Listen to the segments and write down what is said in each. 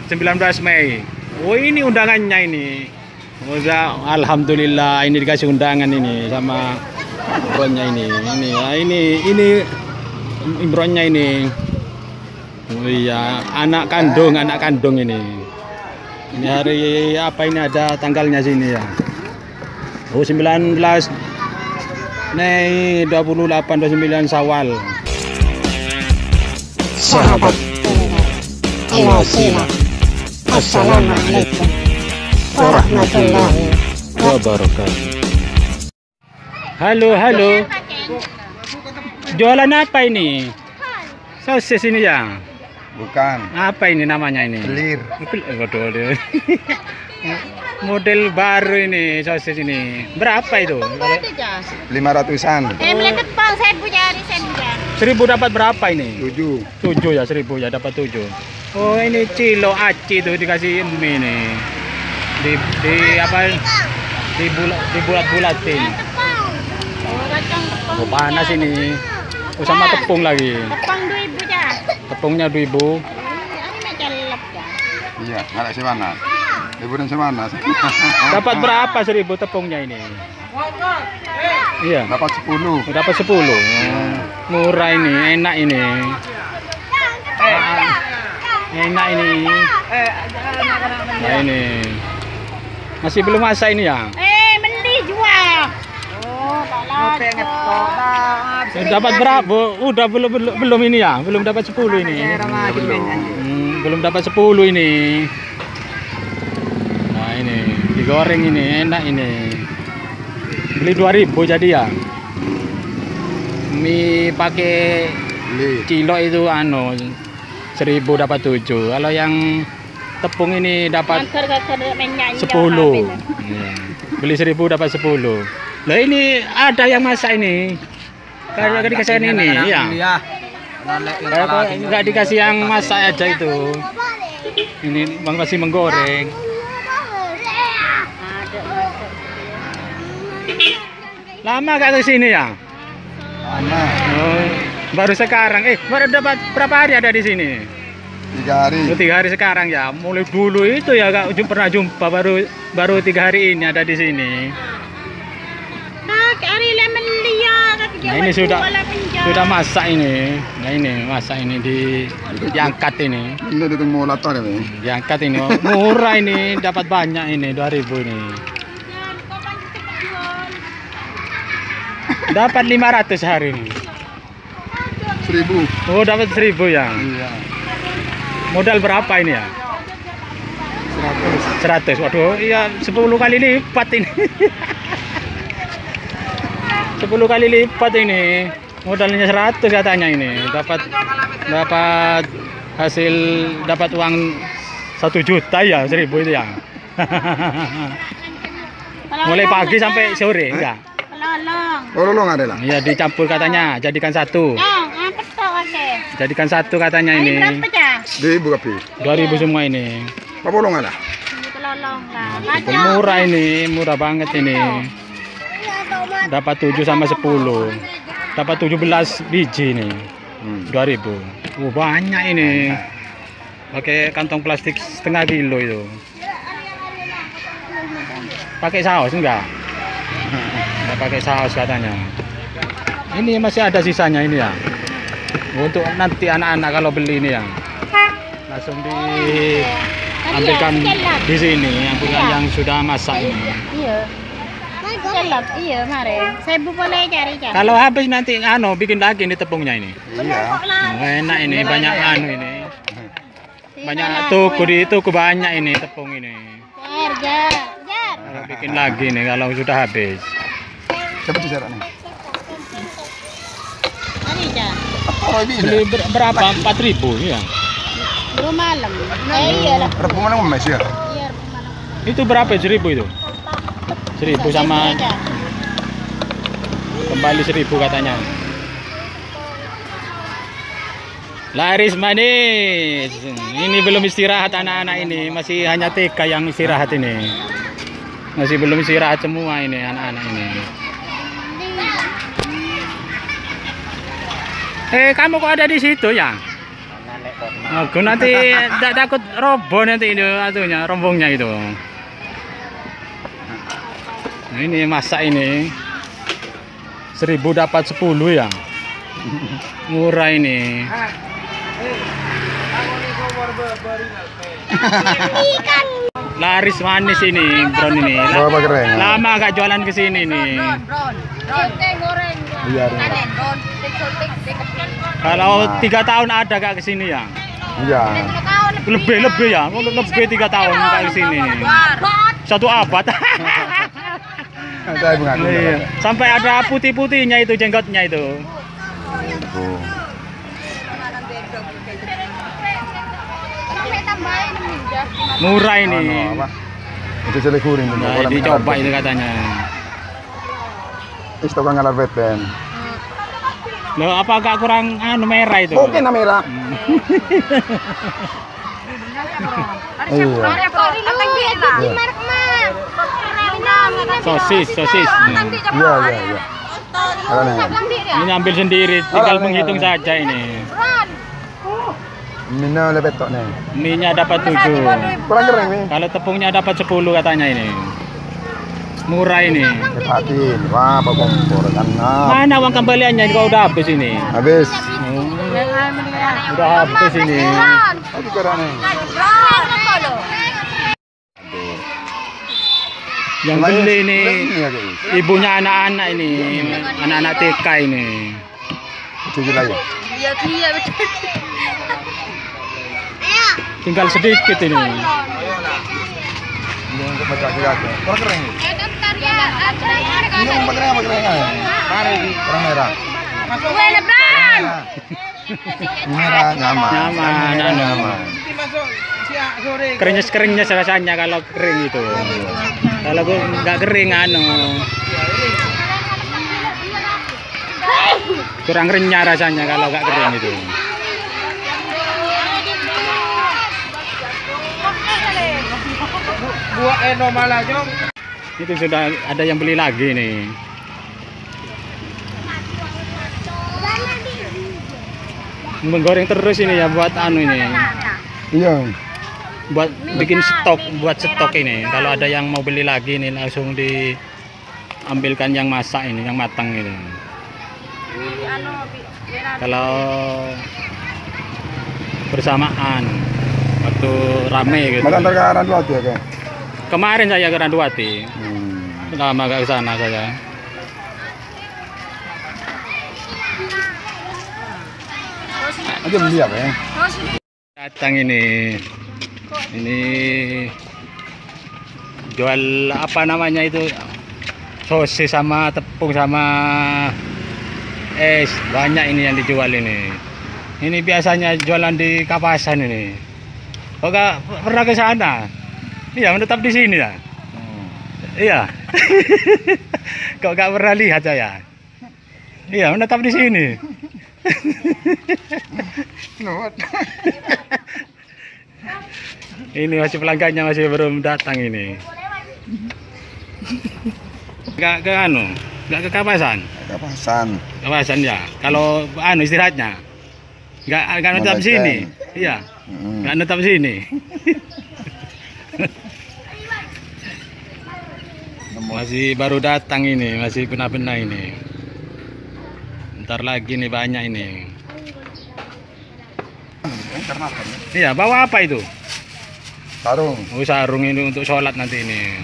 19 Mei. Oh, ini undangannya ini. Udah, alhamdulillah ini dikasih undangan ini sama Imronnya ini. Ini Imronnya ini. Oh iya, anak kandung ini. Ini hari apa ini ada tanggalnya sini ya. Oh 19 Mei 28-29 Syawal. Sahabat Al-Wasilah, Assalamualaikum warahmatullahi wabarakatuh. Halo. Jualan apa ini? Sosis ini ya? Bukan. Apa ini namanya ini? Belir. Waduh. Model baru ini sosis ini. Berapa itu? 500-an. Melihat bang, saya punya hari saya punya. 1000 dapat berapa ini? 7. 7 ya, 1000 ya dapat 7. Oh ini cilo aci tuh dikasih mie nih. Di apa? Dibulat-bulatin. Oh panas ini. Oh sama tepung lagi. Tepung 2000 ya. Tepungnya 2000. Ini macam lep ya. Iya, nggak semana. Liburan semana. Dapat berapa 1000 tepungnya ini? Iya. Dapat 10. Dapat 10. Murah ini, enak ini. Enak ini. Nah ini. Masih belum masak ini ya? Mending jual. Oh, Dapat berapa? Udah belum ini ya? Belum dapat 10 ini. Belum dapat 10 ini. Nah ini, digoreng ini, enak ini. Beli 2000 jadi ya. Mie pakai kilo itu 1000 dapat 7. Kalau yang tepung ini dapat 10. Ya. Beli 1000 dapat 10. Lah ini ada yang masak ini. Kalau dikasih ini ya. Kalau nggak dikasih yang masak aja itu. Ini Bang masih menggoreng. Lama gak ke sini ya? Lama. Oh, baru sekarang. Baru dapat berapa hari ada di sini? 3 hari. 3 hari sekarang ya. Mulai dulu itu ya gak pernah jumpa, baru 3 hari ini ada di sini. Nah ini sudah masak ini. Nah ini masak ini diangkat ini. Ini ditunggu latar ini. Diangkat ini. Murah ini, dapat banyak ini 2000 ini. Dapat 500 hari ini. 1000. Oh dapat 1000 ya. Iya. Modal berapa ini ya? 100. Waduh, iya 10 kali lipat ini. 10 kali lipat ini. Modalnya 100 katanya ini. Dapat hasil dapat uang 1 juta ya, 1000 itu ya. Mulai pagi sampai sore ya. Lolong ada lah. Iya dicampur katanya, jadikan satu. Jadikan satu katanya ini. 1000 kapi. 2000 semua ini. Apa bolong ada? Murah ini, murah banget ini. Dapat 7 sama 10. Dapat 17 biji nih. 2000. Banyak ini. Pakai kantong plastik setengah kilo itu. Pakai saus enggak? Nggak pakai saus katanya. Ini masih ada sisanya ini ya. Untuk nanti anak-anak kalau beli ini ya. Langsung diambilkan di sini, ambilkan yang sudah masak ini. Iya. Iya, mari. Saya boleh cari. Kalau habis nanti bikin lagi ini tepungnya ini. Iya. Enak ini, banyak ini. Banyak toko banyak ini tepung ini. Kalau bikin lagi nih kalau sudah habis. Coba dijarak nih. Beli berapa? 4.000 ya. Belum malam. Iyalah. Berapa mana Mas ya? Iya, Itu berapa? 1000 itu? 1000 sama kembali 1000 katanya. Laris manis. Ini belum istirahat anak-anak ini, masih hanya TK yang istirahat ini. Masih belum istirahat semua ini anak-anak ini. Kamu kok ada di situ ya? Aku nanti tak takut roboh nanti itu atunya, rombongnya itu. Nah, ini masak ini 1.000 dapat 10 ya. Murah ini. Laris manis ini, Bron ini. Bawa keren. Lama gak jualan ke sini nih. Iya. Kalau 3 tahun ada gak ke sini ya? Iya. Lebih ya, lebih 3 tahun gak ke sini. 1 abad. Saya mengaku. Iya. Sampai ada putih-putihnya itu jenggotnya itu. Oh. Murah ini. Apa? Itu jelek kuring. Nah, dicoba itu katanya. Isto kang ngalar beten. Loh, apa agak kurang merah itu? Oke, na merah. Iya. Sosis. Iya. Ini ambil sendiri, tinggal menghitung saja ini. Mina lebih tok nih. Mie-nya dapat 7. Kurang kering nih. Kalau tepungnya dapat 10 katanya ini. Murah ini. Hati. Wah, apa kompor kan? Mana uang kembaliannya kalau udah habis ini? Habis. Oh, udah habis ini. Aku kira nih. Yang beli ini Ya, guys. ibunya anak-anak ini, anak-anak TK ini. Cuci lagi. Iya betul. Tinggal sedikit ini. Ini untuk baca kaki. Kurang kering. Ini mau kering apa kering? Mari, kurang merah. Merah nyaman. Nyaman. Keringnya rasanya kalau kering itu. Kalau nggak kering kurang renyah rasanya kalau nggak kering itu. Buat malah jong. Itu sudah ada yang beli lagi nih. Menggoreng terus ini ya buat ini. Iya. Buat bikin stok, ini. Kalau ada yang mau beli lagi ini langsung diambilkan yang masak ini, yang matang itu. Kalau bersamaan waktu rame gitu. Makan terkaran dua ya kan? Kemarin saya ke Randuati. Lama gak ke sana saya. Aja beli apa ya? Datang ini. Ini jual apa namanya itu? Sosis sama tepung sama es. Banyak ini yang dijual ini. Ini biasanya jualan di Kapasan ini. Kok gak pernah ke sana? Iya, menetap di sini ya. Iya. Kok gak pernah lihat saya? Iya, menetap di sini. Ini masih pelanggannya masih belum datang ini. Gak ke gak ke Kapasan. Kapasan ya. Kalau istirahatnya, gak menetap di sini. Iya. Gak menetap di sini. Masih baru datang ini, masih pena-pena ini. Ntar lagi nih banyak ini. Iya, bawa apa itu? Sarung. Oh, sarung ini untuk sholat nanti ini.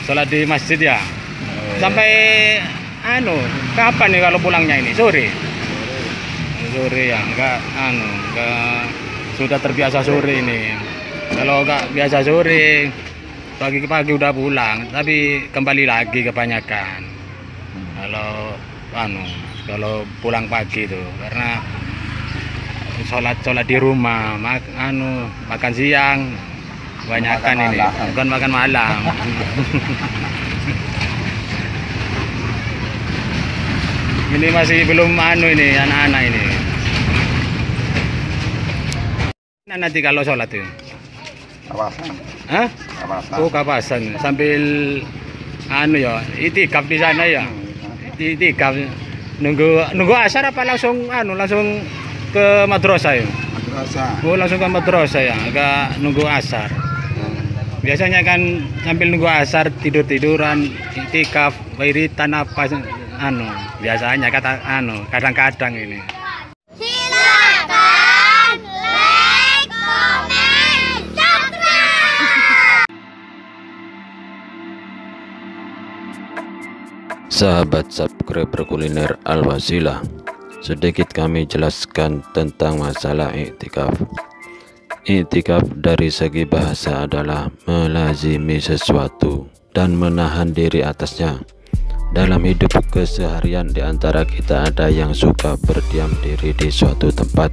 Sholat di masjid ya. Sampai kapan nih kalau pulangnya ini? Sore. Sore ya, enggak sudah terbiasa sore ini. Kalau enggak biasa sore, pagi-pagi udah pulang, tapi kembali lagi kebanyakan. Kalau pulang pagi itu karena sholat di rumah, makan siang kebanyakan ini, bukan makan malam. Ini masih belum ini anak-anak ini. Nah, nanti kalau sholat itu Kapasan. Hah? Kapasan. Oh, Kapasan sambil ya itikaf di sana ya. Itikaf nunggu asar apa langsung ke madrasah ya? Madrasah. Oh langsung ke madrasah ya, agak nunggu asar. Biasanya kan sambil nunggu asar tidur-tiduran, iktikaf, wiritan apa anu. Biasanya kata anu, kadang-kadang ini. Silakan like, komen, subscribe. Sahabat subscriber kuliner Al-Wasilah, sedikit kami jelaskan tentang masalah iktikaf. Iktikaf dari segi bahasa adalah melazimi sesuatu dan menahan diri atasnya. Dalam hidup keseharian di antara kita ada yang suka berdiam diri di suatu tempat.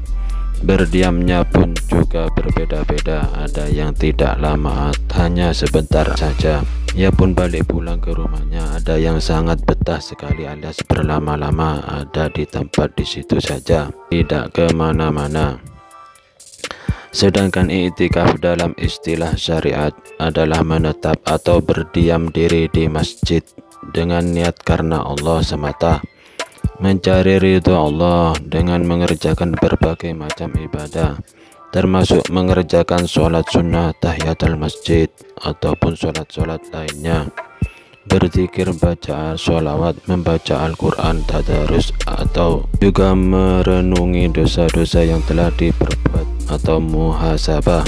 Berdiamnya pun juga berbeda-beda. Ada yang tidak lama, hanya sebentar saja. Ia pun balik pulang ke rumahnya. Ada yang sangat betah sekali alias berlama-lama ada di tempat di situ saja, tidak kemana-mana. Sedangkan iktikaf dalam istilah syariat adalah menetap atau berdiam diri di masjid dengan niat karena Allah semata, mencari ridho Allah dengan mengerjakan berbagai macam ibadah, termasuk mengerjakan sholat sunnah, tahiyatul masjid, ataupun sholat-sholat lainnya, berzikir, baca sholawat, membaca Al-Quran, tadarus, atau juga merenungi dosa-dosa yang telah diperbuat, atau muhasabah,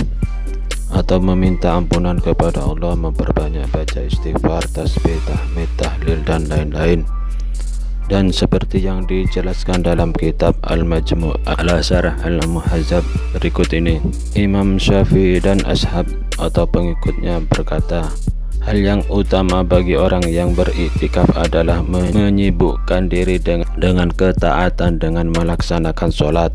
atau meminta ampunan kepada Allah, memperbanyak baca istighfar, tasbih, tahmid, tahlil, dan lain-lain. Dan seperti yang dijelaskan dalam kitab Al-Majmu' ala Syarah Al-Muhazzab berikut ini, Imam Syafi'i dan ashab atau pengikutnya berkata, hal yang utama bagi orang yang beriktikaf adalah menyibukkan diri dengan ketaatan, dengan melaksanakan sholat,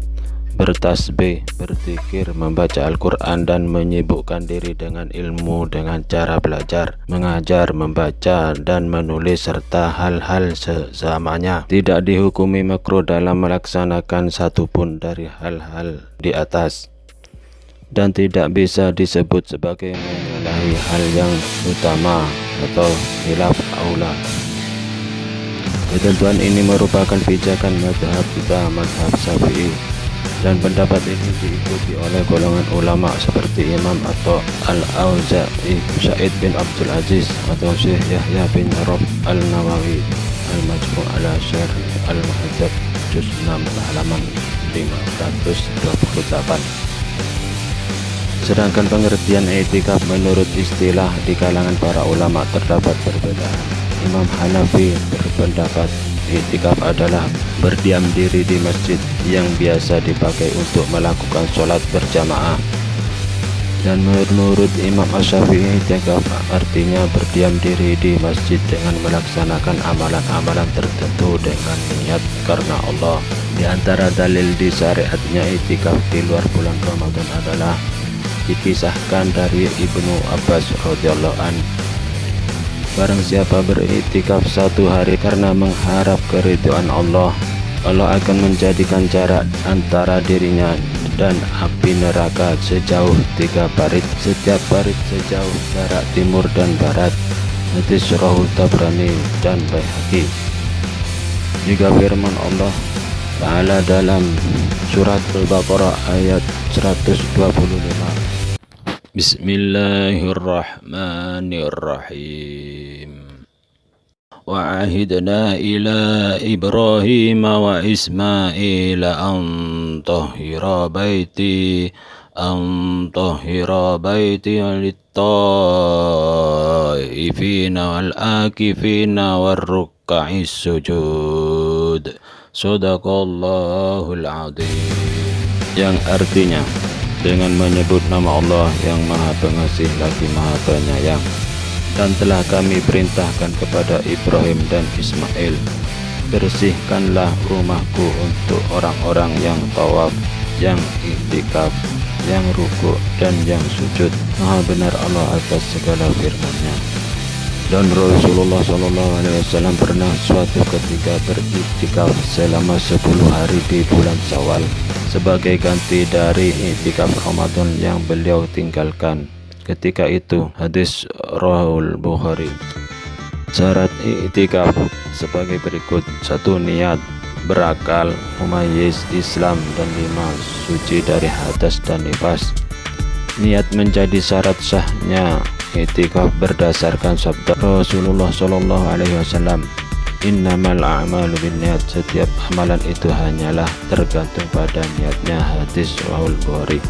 bertasbih, berzikir, membaca Al-Quran, dan menyibukkan diri dengan ilmu dengan cara belajar, mengajar, membaca, dan menulis, serta hal-hal sesamanya. Tidak dihukumi makruh dalam melaksanakan satupun dari hal-hal di atas, dan tidak bisa disebut sebagai menyalahi hal yang utama atau khilaf aula. Ketentuan ini merupakan pijakan mazhab kita, mazhab Syafi'i, dan pendapat ini diikuti oleh golongan ulama seperti Imam atau Al-Auza'i, Sa'id bin Abdul Aziz, atau Syekh Yahya bin Rob Al-Nawawi, Al-Majmu' ala Syarah Al-Muhazzab, juz 6 halaman 528. Sedangkan pengertian iktikaf menurut istilah di kalangan para ulama terdapat perbedaan. Imam Hanafi berpendapat iktikaf adalah berdiam diri di masjid yang biasa dipakai untuk melakukan sholat berjamaah. Dan menurut Imam Asy-Syafi'i, iktikaf artinya berdiam diri di masjid dengan melaksanakan amalan-amalan tertentu dengan niat karena Allah. Di antara dalil di syariatnya iktikaf di luar bulan Ramadan adalah dikisahkan dari Ibnu Abbas radhiyallahu anhu, barang siapa beriktikaf 1 hari karena mengharap keridhaan Allah, Allah akan menjadikan jarak antara dirinya dan api neraka sejauh 3 parit, setiap parit sejauh jarak timur dan barat. Hadis Rawahu Tabrani dan Baihaqi. Juga firman Allah Ta'ala dalam surat Al-Baqarah ayat 125. Bismillahirrahmanirrahim. Wa ahidna ila Ibrahim wa Ismail an tahhira baiti lit-taifina wal akifina war ruk'is sujud. Shadaqallahul adzim. Yang artinya, dengan menyebut nama Allah yang Maha Pengasih lagi Maha Penyayang, dan telah kami perintahkan kepada Ibrahim dan Ismail, bersihkanlah rumahku untuk orang-orang yang tawaf, yang iktikaf, yang rukuk, dan yang sujud. Maha benar Allah atas segala firman-Nya. Dan Rasulullah SAW pernah suatu ketika beriktikaf selama 10 hari di bulan Syawal sebagai ganti dari iktikaf Ramadan yang beliau tinggalkan ketika itu. Hadis Rawahul Bukhari. Syarat iktikaf sebagai berikut: 1. Niat. berakal, mumayyiz, Islam, dan 5 suci dari hadas dan nifas. Niat menjadi syarat sahnya i'tikaf berdasarkan sabda Rasulullah Shallallahu Alaihi Wasallam, innamal a'malu binniyat, setiap amalan itu hanyalah tergantung pada niatnya. Hadis Sahih Bukhari.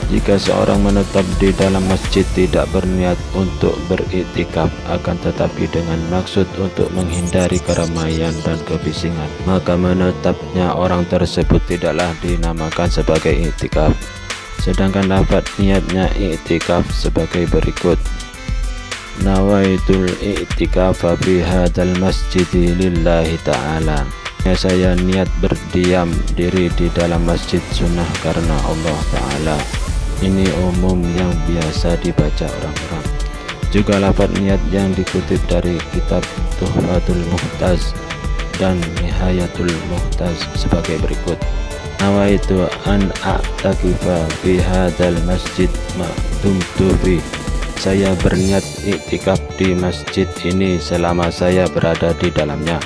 Jika seorang menetap di dalam masjid tidak berniat untuk beriktikaf, akan tetapi dengan maksud untuk menghindari keramaian dan kebisingan, maka menetapnya orang tersebut tidaklah dinamakan sebagai iktikaf. Sedangkan lafaz niatnya iktikaf sebagai berikut: nawaitul i'tikafa fi hadzal masjid lillahi ta'ala. Saya niat berdiam diri di dalam masjid sunnah karena Allah Ta'ala. Ini umum yang biasa dibaca orang-orang. Juga lafaz niat yang dikutip dari kitab Tuhfatul Muhtaz dan Nihayatul Muhtaz sebagai berikut: nawaitu an a'takifa fi hadzal masjid ma dumtu fi. Saya berniat iktikaf di masjid ini selama saya berada di dalamnya.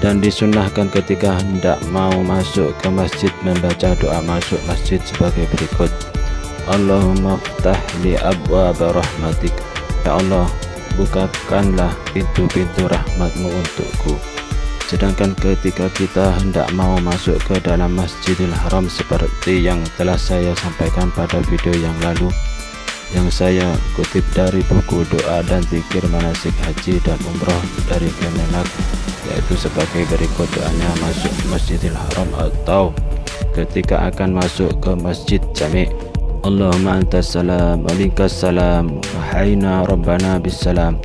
Dan disunnahkan ketika hendak mau masuk ke masjid membaca doa masuk masjid sebagai berikut: Allahumma ftah li abwaab rahmatik. Ya Allah, bukakanlah pintu-pintu rahmatmu untukku. Sedangkan ketika kita hendak mau masuk ke dalam Masjidil Haram, seperti yang telah saya sampaikan pada video yang lalu, yang saya kutip dari buku doa dan zikir manasik haji dan umroh dari Kemenak, yaitu sebagai berikut doanya masuk Masjidil Haram atau ketika akan masuk ke Masjid Jami'. Allahumma antas salam wa minkas salam wa hayna rabbana bis salam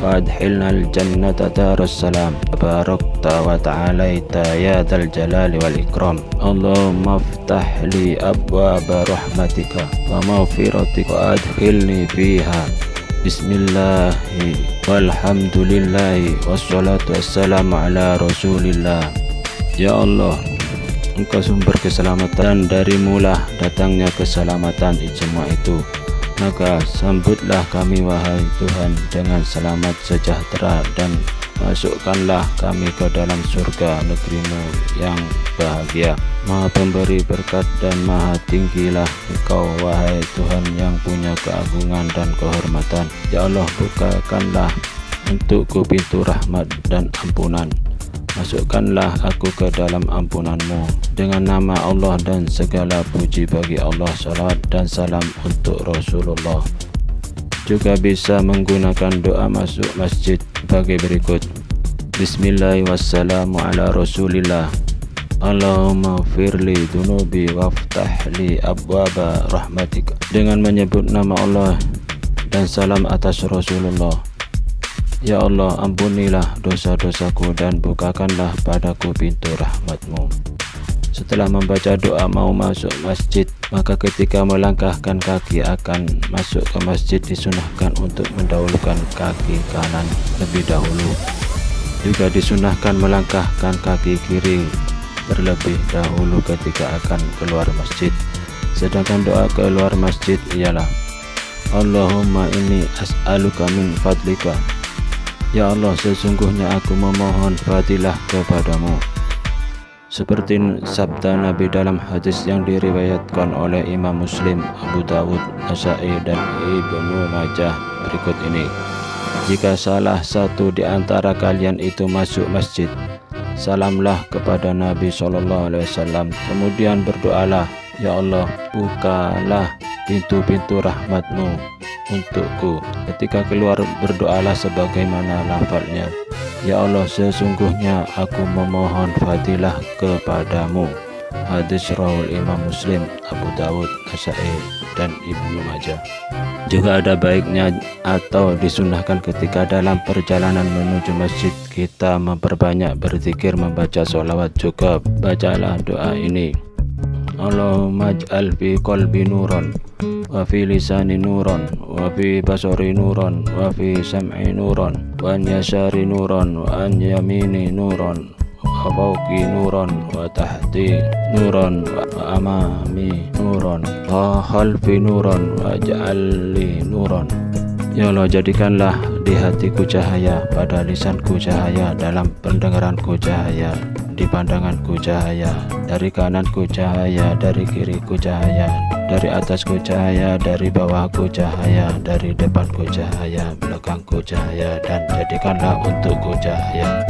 wa adkhilna al jannata daras salam barakta wa ta'alaita ya dzal jalali wal ikram. Allahumma iftah li abwaab rahmatika wa maghfiratika wa adkhilni fiha. Bismillahi walhamdulillahi wassalatu wassalamu ala rasulillah. Ya Allah, Engkau sumber keselamatan, dari mula datangnya keselamatan semua itu. Maka sambutlah kami wahai Tuhan dengan selamat sejahtera, dan masukkanlah kami ke dalam surga negerimu yang bahagia. Maha pemberi berkat dan maha tinggilah Engkau wahai Tuhan yang punya keagungan dan kehormatan. Ya Allah, bukakanlah untukku pintu rahmat dan ampunan. Masukkanlah aku ke dalam ampunan-Mu. Dengan nama Allah dan segala puji bagi Allah, salawat dan salam untuk Rasulullah. Juga bisa menggunakan doa masuk masjid sebagai berikut: Bismillahirrahmanirrahim, wassalamu ala rasulillah. Allahumma firli dunubi waftah li abwaba rahmatika. Dengan menyebut nama Allah dan salam atas Rasulullah. Ya Allah, ampunilah dosa-dosaku dan bukakanlah padaku pintu rahmat-Mu. Setelah membaca doa mau masuk masjid, maka ketika melangkahkan kaki akan masuk ke masjid disunahkan untuk mendahulukan kaki kanan lebih dahulu. Juga disunahkan melangkahkan kaki kiri terlebih dahulu ketika akan keluar masjid. Sedangkan doa keluar masjid ialah Allahumma inni as'aluka min fadlika. Ya Allah, sesungguhnya aku memohon fadilah kepadamu. Seperti sabda Nabi dalam hadis yang diriwayatkan oleh Imam Muslim, Abu Dawud, Nasa'i, dan Ibnu Majah berikut ini: jika salah satu di antara kalian itu masuk masjid, salamlah kepada Nabi SAW, kemudian berdoalah, Ya Allah, bukalah pintu-pintu rahmat-Mu untukku. Ketika keluar berdoalah sebagaimana lafalnya, Ya Allah, sesungguhnya aku memohon fadilah kepadamu. Hadis rawul Imam Muslim, Abu Dawud, Nasa'i, dan Ibnu Majah. Juga ada baiknya atau disunahkan ketika dalam perjalanan menuju masjid kita memperbanyak berzikir, membaca sholawat. Juga bacalah doa ini: Allahumma ij'al fi qalbi nuran wa fi lisani nuran wa fi basari nuran wa fi sam'i nuran wa an yasari nuran wa an yamini nuran wa fawqi nuran wa tahti nuran wa amami nuran wa khalfi nuran wa ja'alli nuran. Ya Allah, jadikanlah di hatiku cahaya, pada lisanku cahaya, dalam pendengaranku cahaya, di di pandanganku cahaya, dari kananku cahaya, dari kiriku cahaya, dari atasku cahaya, dari bawahku cahaya, dari depanku cahaya, belakangku cahaya, dan jadikanlah untukku cahaya.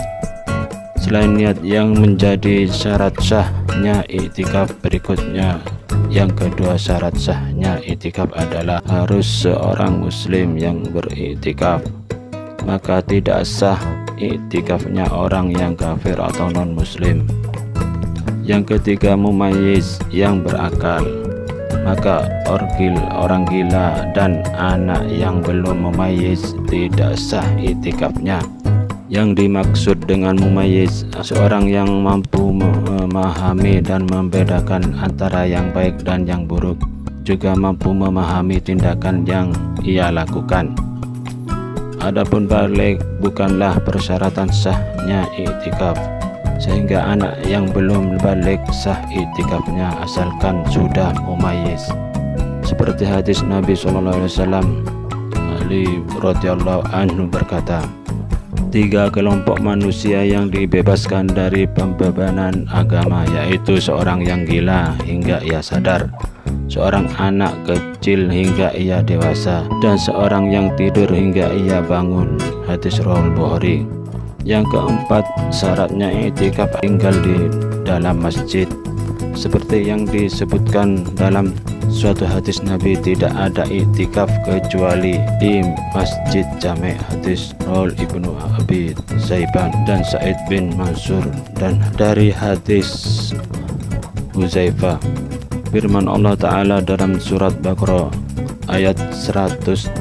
Selain niat yang menjadi syarat sahnya iktikaf, berikutnya yang kedua syarat sahnya iktikaf adalah harus seorang muslim yang beriktikaf. Maka tidak sah iktikafnya orang yang kafir atau non muslim. Yang ketiga, mumayyiz yang berakal. Maka orang gila dan anak yang belum mumayyiz tidak sah iktikafnya. Yang dimaksud dengan mumayyiz, seorang yang mampu memahami dan membedakan antara yang baik dan yang buruk, juga mampu memahami tindakan yang ia lakukan. Adapun balik bukanlah persyaratan sahnya iktikaf, sehingga anak yang belum balik sah iktikafnya asalkan sudah mumayyiz. Seperti hadis Nabi SAW, Ali radhiyallahu anhu berkata, 3 kelompok manusia yang dibebaskan dari pembebanan agama, yaitu seorang yang gila hingga ia sadar, seorang anak kecil hingga ia dewasa, dan seorang yang tidur hingga ia bangun. Hadis riwayat Bukhari. Yang keempat, syaratnya iktikaf tinggal di dalam masjid. Seperti yang disebutkan dalam suatu hadis Nabi, tidak ada iktikaf kecuali di Masjid Jami'. Hadis riwayat Ibnu Abi Saiban dan Sa'id bin Mansur. Dan dari hadis Huzaifah, firman Allah Ta'ala dalam surat Baqarah ayat 180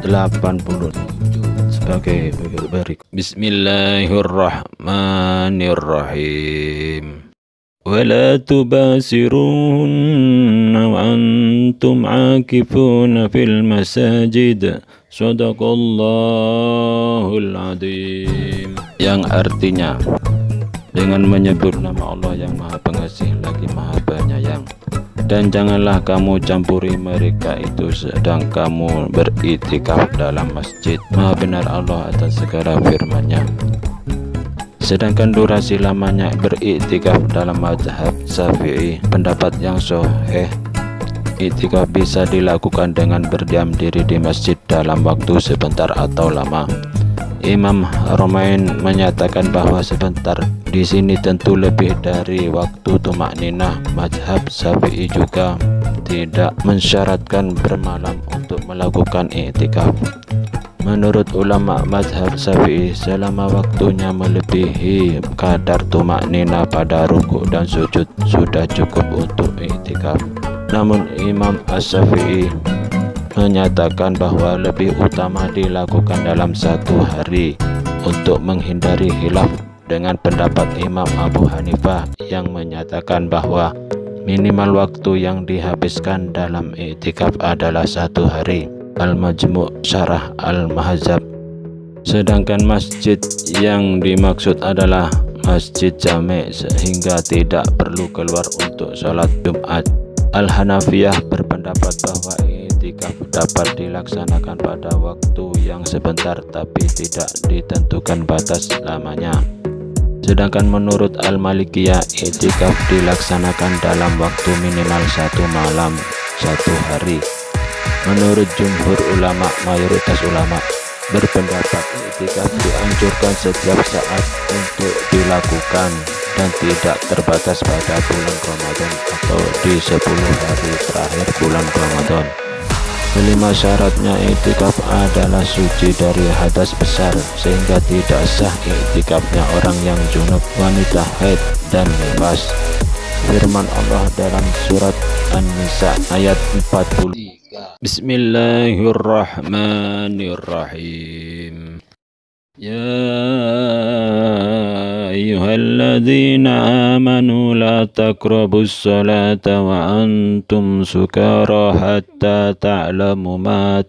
sebagai berikut. Bismillahirrahmanirrahim. ولا تباشرون وأنتم عاكفون في المساجد صدق الله العظيم. Yang artinya, dengan menyebut nama Allah yang Maha Pengasih lagi Maha Penyayang, dan janganlah kamu campuri mereka itu sedang kamu beriktikaf dalam masjid. Maha benar Allah atas segala firman-Nya. Sedangkan durasi lamanya beriktikaf dalam mazhab Syafi'i, pendapat yang sahih, iktikaf bisa dilakukan dengan berdiam diri di masjid dalam waktu sebentar atau lama. Imam Haramain menyatakan bahwa sebentar di sini tentu lebih dari waktu tumakninah. Mazhab Syafi'i juga tidak mensyaratkan bermalam untuk melakukan iktikaf. Menurut ulama mazhab Syafi'i, selama waktunya melebihi kadar tumaknina pada rukuk dan sujud sudah cukup untuk iktikaf. Namun Imam Asy-Syafi'i menyatakan bahwa lebih utama dilakukan dalam 1 hari untuk menghindari khilaf dengan pendapat Imam Abu Hanifah yang menyatakan bahwa minimal waktu yang dihabiskan dalam iktikaf adalah 1 hari. Al-Majmu' Syarah Al-Mahzab. Sedangkan masjid yang dimaksud adalah Masjid Jami' sehingga tidak perlu keluar untuk sholat Jumat. Al-Hanafiyah berpendapat bahwa iktikaf dapat dilaksanakan pada waktu yang sebentar tapi tidak ditentukan batas lamanya. Sedangkan menurut Al-Malikiyah, iktikaf dilaksanakan dalam waktu minimal 1 malam 1 hari. Menurut jumhur ulama, mayoritas ulama berpendapat iktikaf dianjurkan setiap saat untuk dilakukan dan tidak terbatas pada bulan Ramadan atau di 10 hari terakhir bulan Ramadan. Kelima syaratnya iktikaf adalah suci dari hadas besar, sehingga tidak sah iktikafnya orang yang junub, wanita haid dan nifas. Firman Allah dalam surat An-Nisa ayat 40. Bismillahirrahmanirrahim. Ya ayyuhalladzina amanu la taqrabus salata wa antum sukara hatta ta'lamu ma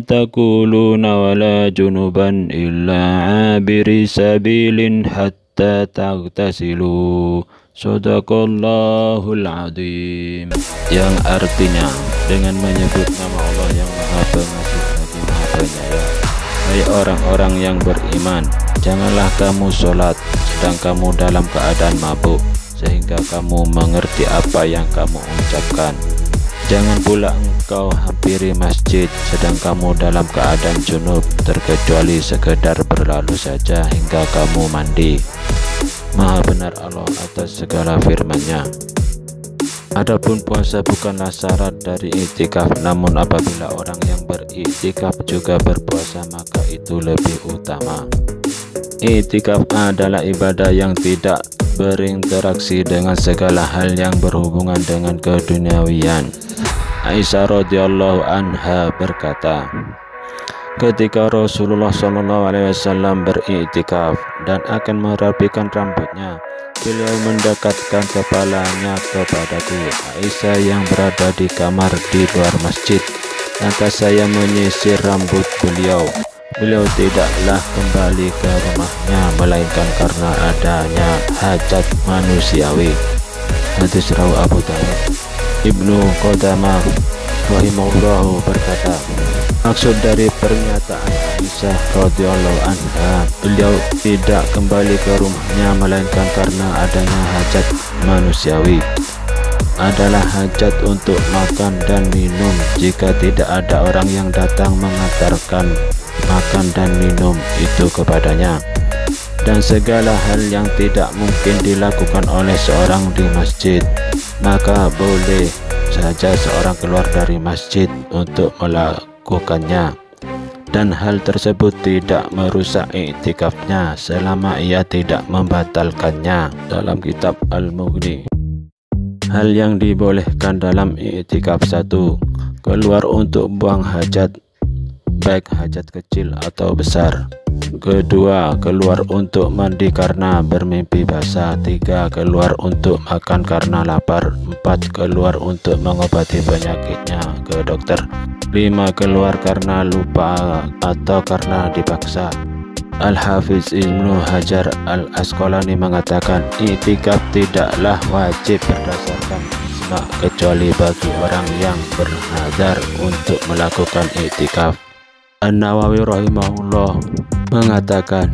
taqulun wala junuban illa abiri sabilin hatta taghtasilu. Shadaqallahul azim. Yang artinya, dengan menyebut nama Allah yang Maha Pengasih lagi Maha Penyayang, Hai orang-orang yang beriman, janganlah kamu sholat sedang kamu dalam keadaan mabuk, sehingga kamu mengerti apa yang kamu ucapkan. Jangan pula engkau hampiri masjid sedang kamu dalam keadaan junub, terkecuali sekedar berlalu saja hingga kamu mandi. Maha benar Allah atas segala firman-Nya. Adapun puasa bukanlah syarat dari iktikaf, namun apabila orang yang beriktikaf juga berpuasa maka itu lebih utama. Iktikaf adalah ibadah yang tidak berinteraksi dengan segala hal yang berhubungan dengan keduniawian. Aisyah radhiyallahu anha berkata, ketika Rasulullah SAW beriktikaf dan akan merapikan rambutnya, beliau mendekatkan kepalanya kepadaku, Aisyah yang berada di kamar di luar masjid. Lantas saya menyisir rambut beliau. Beliau tidaklah kembali ke rumahnya melainkan karena adanya hajat manusiawi. Hadis rawi Abu Dawud. Ibnu Qudamah rahimahullah berkata, maksud dari pernyataan Aisyah radhiyallahu anha, beliau tidak kembali ke rumahnya melainkan karena adanya hajat manusiawi, adalah hajat untuk makan dan minum jika tidak ada orang yang datang mengantarkan makan dan minum itu kepadanya, dan segala hal yang tidak mungkin dilakukan oleh seorang di masjid, maka boleh saja seorang keluar dari masjid untuk melakukannya, dan hal tersebut tidak merusak iktikafnya selama ia tidak membatalkannya. Dalam kitab Al-Mughni, hal yang dibolehkan dalam iktikaf: 1. Keluar untuk buang hajat, baik hajat kecil atau besar. 2. Keluar untuk mandi karena bermimpi basah. 3. Keluar untuk makan karena lapar. 4. Keluar untuk mengobati penyakitnya ke dokter. 5. Keluar karena lupa atau karena dipaksa. Al-Hafiz Ibnu Hajar Al-Asqalani mengatakan, iktikaf tidaklah wajib berdasarkan ijma kecuali bagi orang yang bernazar untuk melakukan iktikaf. An-Nawawi rahimahullah mengatakan,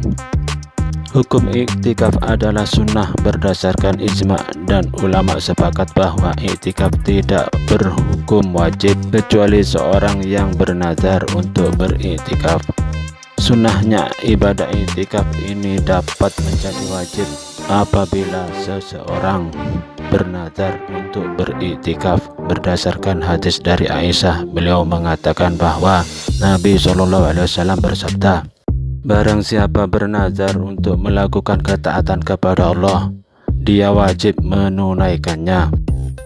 hukum iktikaf adalah sunnah berdasarkan ijma, dan ulama sepakat bahwa iktikaf tidak berhukum wajib kecuali seorang yang bernazar untuk beriktikaf. Sunnahnya ibadah iktikaf ini dapat menjadi wajib apabila seseorang bernazar untuk beriktikaf. Berdasarkan hadis dari Aisyah, beliau mengatakan bahwa Nabi SAW bersabda, barang siapa bernazar untuk melakukan ketaatan kepada Allah, dia wajib menunaikannya.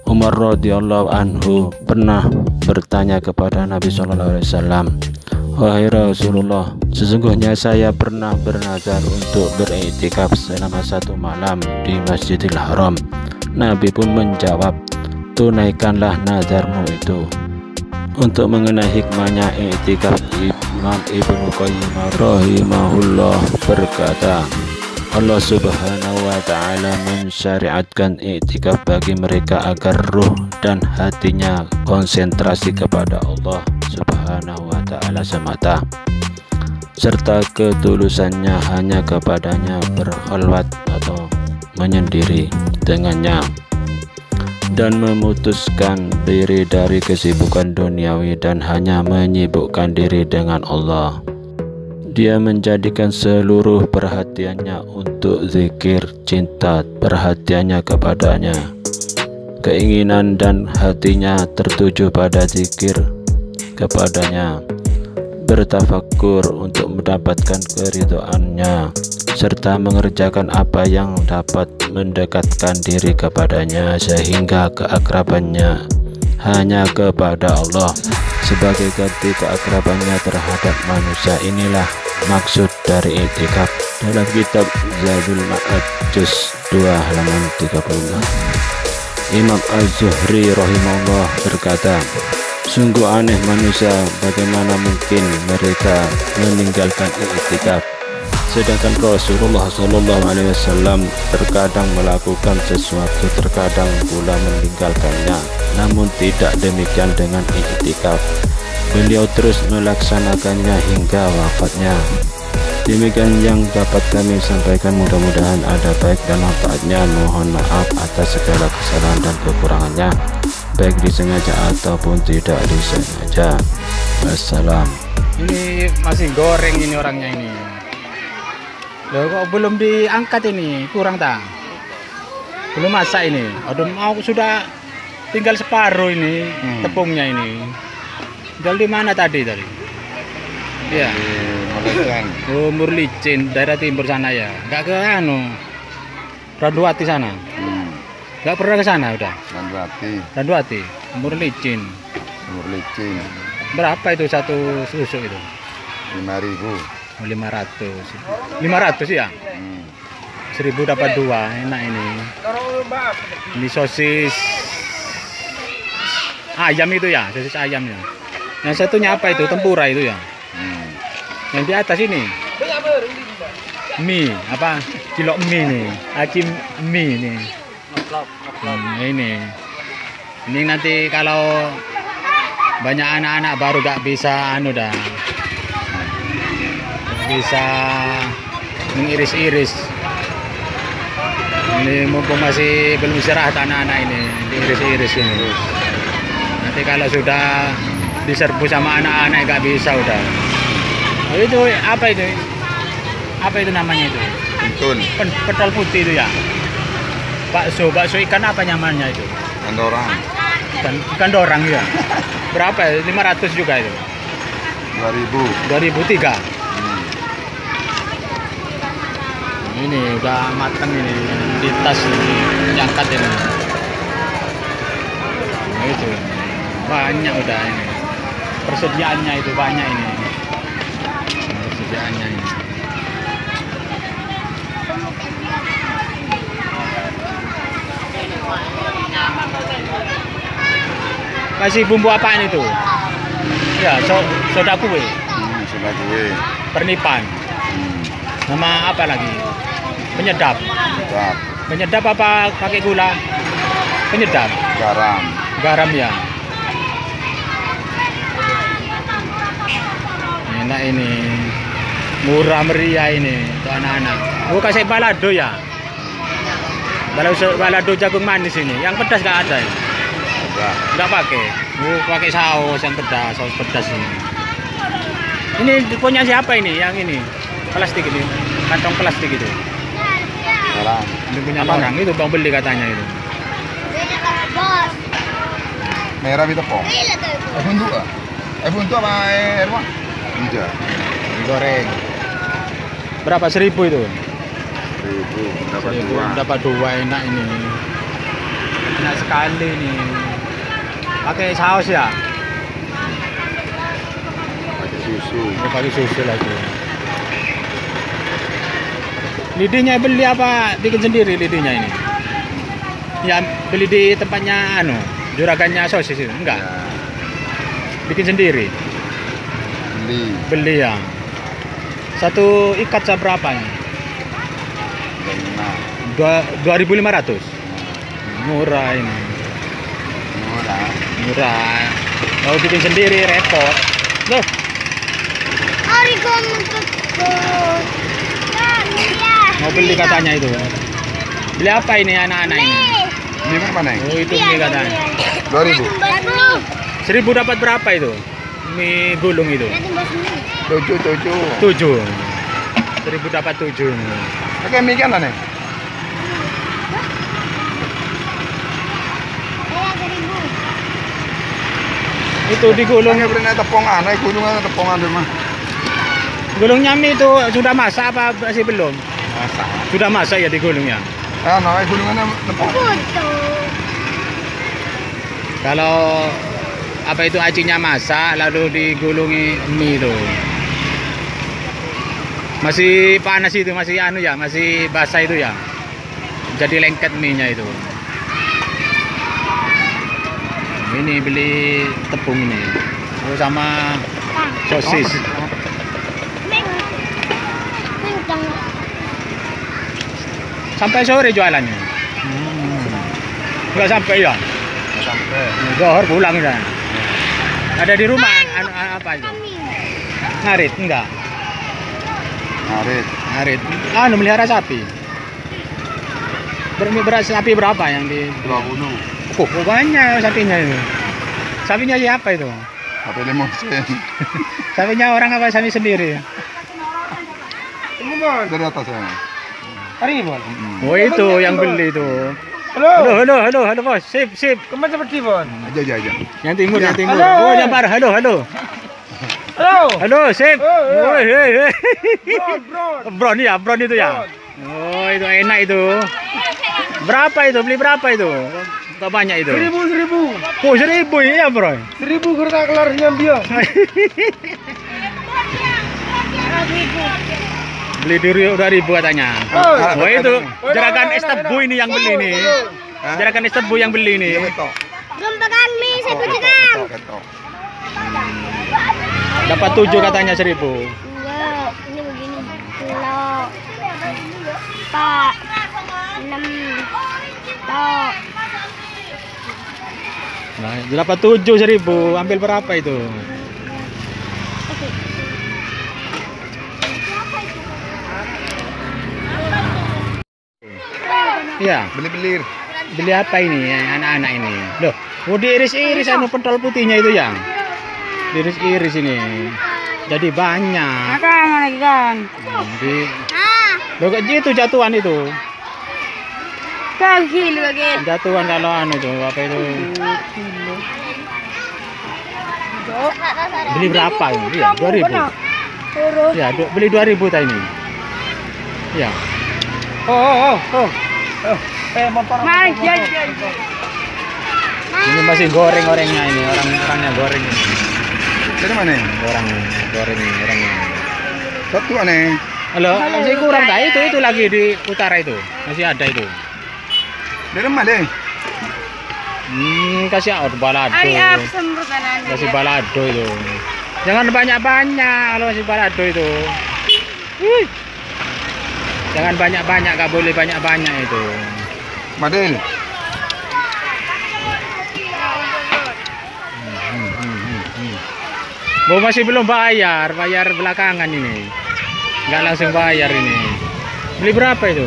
Umar radhiyallahu anhu pernah bertanya kepada Nabi SAW, wahai Rasulullah, sesungguhnya saya pernah bernazar untuk beriktikaf selama 1 malam di Masjidil Haram. Nabi pun menjawab, tunaikanlah nazarmu itu. Untuk mengenai hikmahnya iktikaf, Imam Ibnu Qayyim rahimahullah berkata, Allah Subhanahu wa Ta'ala mensyariatkan iktikaf bagi mereka agar ruh dan hatinya konsentrasi kepada Allah Subhanahu wa Ta'ala semata, serta ketulusannya hanya kepadanya, berkhalwat atau menyendiri dengannya, dan memutuskan diri dari kesibukan duniawi dan hanya menyibukkan diri dengan Allah. Dia menjadikan seluruh perhatiannya untuk zikir, cinta perhatiannya kepadanya, keinginan dan hatinya tertuju pada zikir kepadanya, bertafakur untuk mendapatkan keridhaannya, serta mengerjakan apa yang dapat mendekatkan diri kepadanya sehingga keakrabannya hanya kepada Allah sebagai ganti keakrabannya terhadap manusia. Inilah maksud dari iktikaf. Dalam kitab Zadul Ma'ad juz 2 halaman 35, Imam Az-Zuhri rahimahullah berkata, sungguh aneh manusia, bagaimana mungkin mereka meninggalkan iktikaf, sedangkan Rasulullah SAW terkadang melakukan sesuatu, terkadang pula meninggalkannya. Namun tidak demikian dengan iktikaf. Beliau terus melaksanakannya hingga wafatnya. Demikian yang dapat kami sampaikan, mudah-mudahan ada baik dan manfaatnya. Mohon maaf atas segala kesalahan dan kekurangannya, baik disengaja ataupun tidak disengaja. Wassalam. Ini masih goreng ini orangnya ini. Loh, kok belum diangkat ini? Kurang tak? Belum masak ini. Aduh, mau sudah tinggal separuh ini tepungnya ini. Jual di mana tadi? Iya. Oh, Murlicin, daerah timur sana ya. Enggak ke Randuati sana. Enggak pernah ke sana udah. Randuati, Murlicin. Berapa itu satu susuk itu? 5.000. 500 ya? 1.000 dapat 2, enak ini. Ini sosis ayam itu ya, sosis ayamnya. Yang satunya apa itu? Tempura itu ya? Yang di atas ini mie, apa? Cilok mie nih, acim mie nih. Ini nanti kalau banyak anak-anak baru gak bisa dah. Bisa mengiris-iris. Ini mumpung masih belum istirahat anak-anak ini, diiris-iris ini. Nanti kalau sudah diserbu sama anak-anak gak bisa udah. Oh, itu apa itu? Apa itu namanya itu? Pentun. Pentol putih itu ya. Bakso ikan apa namanya itu? Ikan dorang ya. Berapa ya? 500 juga itu. 2003. Ini udah matang ini di tas ini, diangkat ini. Nah, itu banyak udah ini. Persediaannya itu banyak ini. Persediaannya ini. Kasih bumbu apaan itu? Ya, soda kue. Soda kue. Pernipan. Sama apa lagi? Penyedap. Penyedap apa pakai gula? Penyedap. Garam ya. Enak ini. Murah meriah ini untuk anak-anak. Oh, kasih balado ya. Balado jagung manis ini. Yang pedas nggak ada ya? Nggak pakai. Oh, pakai saus yang pedas, saus pedas ini. Ini punya siapa ini? Yang ini plastik ini, kantong plastik itu. Ini punya orang itu, bang beli katanya itu. Merah itu pong. iPhone 2 apa Erwan? Tidak. Goreng. Berapa? 1.000 itu? 1.000 dapat 2 enak ini. Enak sekali nih. Pakai saus ya? Pakai susu lagi. Lidihnya beli apa bikin sendiri lidihnya ini? Ya beli di tempatnya juragannya sosis itu enggak? Ya. Bikin sendiri. Beli ya. Satu ikat seberapa ini? 2.500. Murah ini. Murah. Kalau bikin sendiri repot. Loh. Mau beli katanya itu. Beli apa ini anak-anak ini? Ini mana? Oh, itu mie katanya. 2.000. 1.000 dapat berapa itu? Mie gulung itu. 7. 1.000 dapat 7. Oke, mie kan nih. Itu digulung. Beli tepongan, gulungan tepongan rumah. Gulungnya mie itu sudah masak apa masih belum? Masak. Sudah masak ya digulungnya. Gulungannya tepongan. Kalau apa itu acinya masak lalu digulungi mie itu. Masih panas itu, masih masih basah itu ya. Jadi lengket mie-nya itu. Ini beli tepung ini. Oh, sama sosis. Sampai sore jualannya. Enggak sampai ya? Sampai. Zohor pulang ya. Ada di rumah apa itu? Ngarit enggak? Ngarit. Ngarit. Melihara sapi. Beras sapi berapa yang di 20. Oh, banyak sapinya itu. Sapinya siapa itu? Tapi limousine. Sapinya orang apa sapi sendiri? Dari atas ya. Oh itu yang beli itu. Halo bos, sip. Kemana seperti Bon? Aja. Yang timur, Halo. yang timur. Oh yang barat, halo. Halo, sip. Hei. Bron ya, bron itu ya. Oh itu enak itu. Berapa itu? Beli berapa itu? Kok banyak itu? 1000. Oh 1000 ya bro. 1000 kereta kelar nyambia. Beli di 2000 katanya. Oh itu jeragan es tebu ini yang beli nih. Jeragan es tebu yang beli nih. Gembakan mie 1 jam. Dapat 7 katanya 1000. 2. Ini begini. Kilo. 4. 6. Tok. Nah, dapat 7 1000. Ambil berapa itu? Iya. Beli belir. Beli apa ini anak-anak ini? Loh, mau diiris-iris anu pentol putihnya itu yang. Diiris-iris ini. Jadi banyak. lagi kan? Di Loh kok gitu jatuhan itu. Kaki lu lagi. Jatuhan kalau anu tuh apa itu? Beli berapa ini? Iya, 2000. Ya, beli 2000 tadi ini. Ya. Oh. Motor. Ini masih goreng-gorengnya ini, orang-orangnya goreng ini. Dari mana? Orang goreng ini, orangnya. Satu aneh. Halo, masih kurang tak itu lagi di utara itu. Masih ada itu. Dari mana? Kasih balado. Kasih balado itu. Jangan banyak-banyak kalau masih balado itu. Jangan banyak-banyak, gak boleh banyak-banyak itu. Madel. Oh, masih belum bayar belakangan ini. Nggak langsung bayar ini. Beli berapa itu?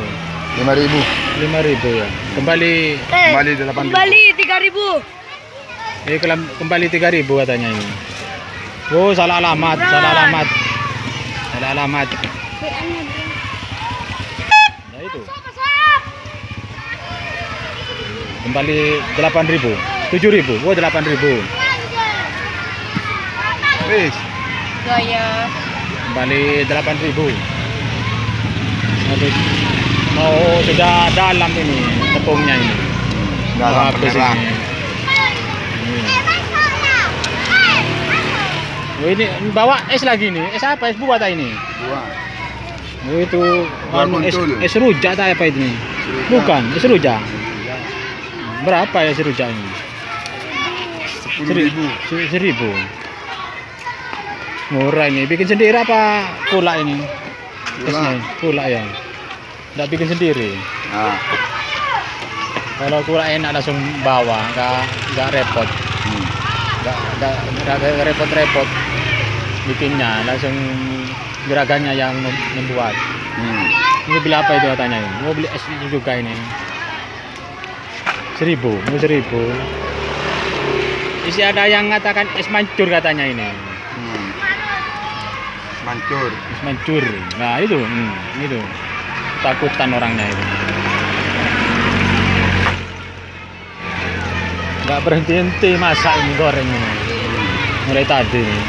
5.000. 5.000 ya. Kembali 8.000. Kembali 3.000. Kembali 3.000 katanya ini. Oh, salah alamat. Nah itu. Kembali 8.000. 7.000. Oh, 8.000. Wis. Gaya. Kembali 8.000. Aduh. Oh, sudah dalam ini tepungnya ini. Dalam habis merah. ini. Oh, ini bawa es lagi nih. Es apa? Es buah tak ini? Buah. Oh, itu Buah anu, muncul. es rujak tak apa itu nih? Bukan, es rujak. Berapa ya es rujak ini? 10.000. 1.000. Murah ini. Bikin sendiri apa pula ini? Esnya pula ya. Nggak bikin sendiri. Nah. Kalau pula enak langsung bawa, nggak repot. Nggak repot-repot bikinnya, langsung gerakannya yang membuat. Ini beli apa itu katanya ini? Mau beli es juga ini. 1.000, mau 1.000. Isi ada yang mengatakan es mancur katanya ini. Mancur. Es mancur. Nah itu, itu takutan orangnya itu. Nggak berhenti-henti masak ini goreng ini. Mulai tadi ini.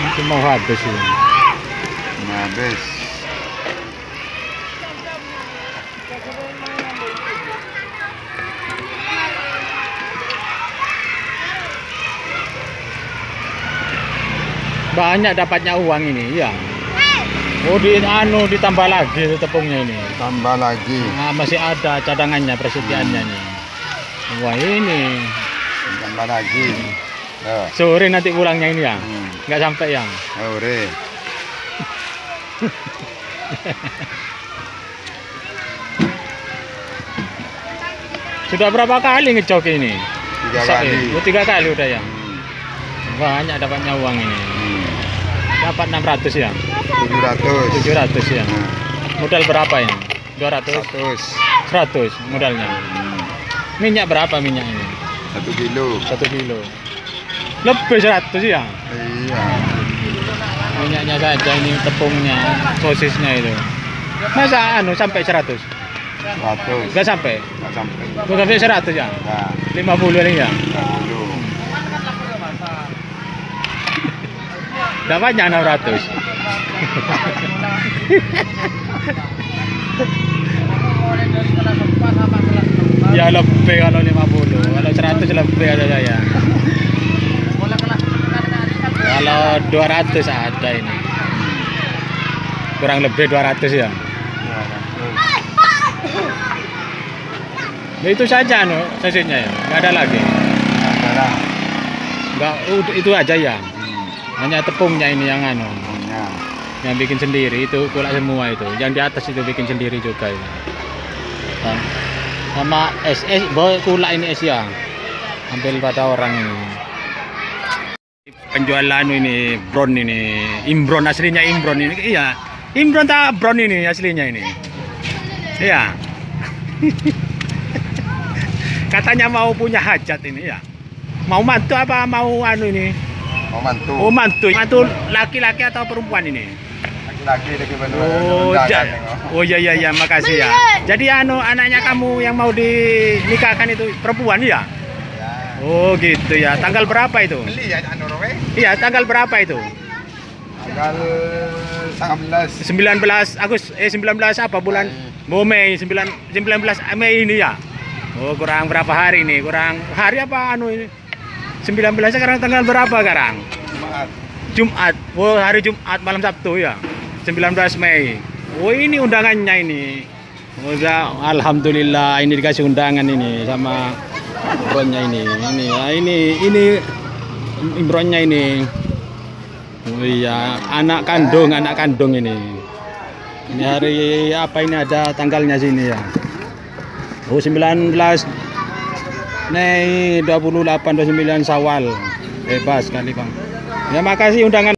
Mungkin mau habis ini. Habis. Banyak dapatnya uang ini, ya. Oh ditambah lagi tepungnya ini. Tambah lagi. Nah, masih ada cadangannya, persediaannya nih. Wah ini. Tambah lagi. Sore nanti pulangnya ini ya. Nggak sampai ya. Sore. Sudah berapa kali ngejok ini? 3 kali. Oh, 3 kali udah ya. Banyak dapatnya uang ini. Dapat 600 ya. 700. 700 ya. Nah, Modal berapa ini? 200. 100. 100 modalnya. Minyak berapa minyak ini? 1 kilo. 1 kilo. Lebih 100 ya. Iya. Minyaknya saja ini, tepungnya, sosisnya itu. Masa sampai 100? 100. Enggak sampai. Nggak sampai. Bukan sampai 100 ya. Nah, 50 ini ya. 50. Dapatnya 600. Ya lebih kalau 50. Kalau 100 lebih ada saya. Kalau 200 ada ini. Kurang lebih 200 ya. Ya itu saja sosisnya ya. Enggak ada lagi. Nah, Enggak itu aja ya. Hanya tepungnya ini yang nah. yang bikin sendiri itu kulak semua itu. Yang di atas itu bikin sendiri juga ini. Sama es kulak ini es ya. Ambil pada orang ini. Penjualan ini Bron ini, Imbron aslinya Imbron ini. Iya. Imbron tak Bron ini aslinya ini. Iya. Katanya mau punya hajat ini ya. Mau mantu apa mau ini? Mau mantu. Oh mantu. Mantu laki-laki atau perempuan ini? Laki-laki lagi Oh, oh iya makasih ya. Jadi anaknya kamu yang mau dinikahkan itu perempuan ya? Oh gitu ya. Tanggal berapa itu? Beli ya Iya, tanggal berapa itu? Tanggal 19. 19 apa bulan? Mei 19 Mei ini ya. Oh, kurang berapa hari ini? Kurang hari apa ini? 19 sekarang tanggal berapa sekarang? Jumat. Oh, hari Jumat malam Sabtu ya. 19 Mei. Oh, ini undangannya ini. Oh, alhamdulillah ini dikasih undangan ini sama Imbronnya ini. Ini Imbronnya ini. Oh iya, anak kandung ini. Ini hari apa ini ada tanggalnya sini ya. Oh 19 Mei 28 29 Syawal. Bebas kali Bang. Ya makasih undangan.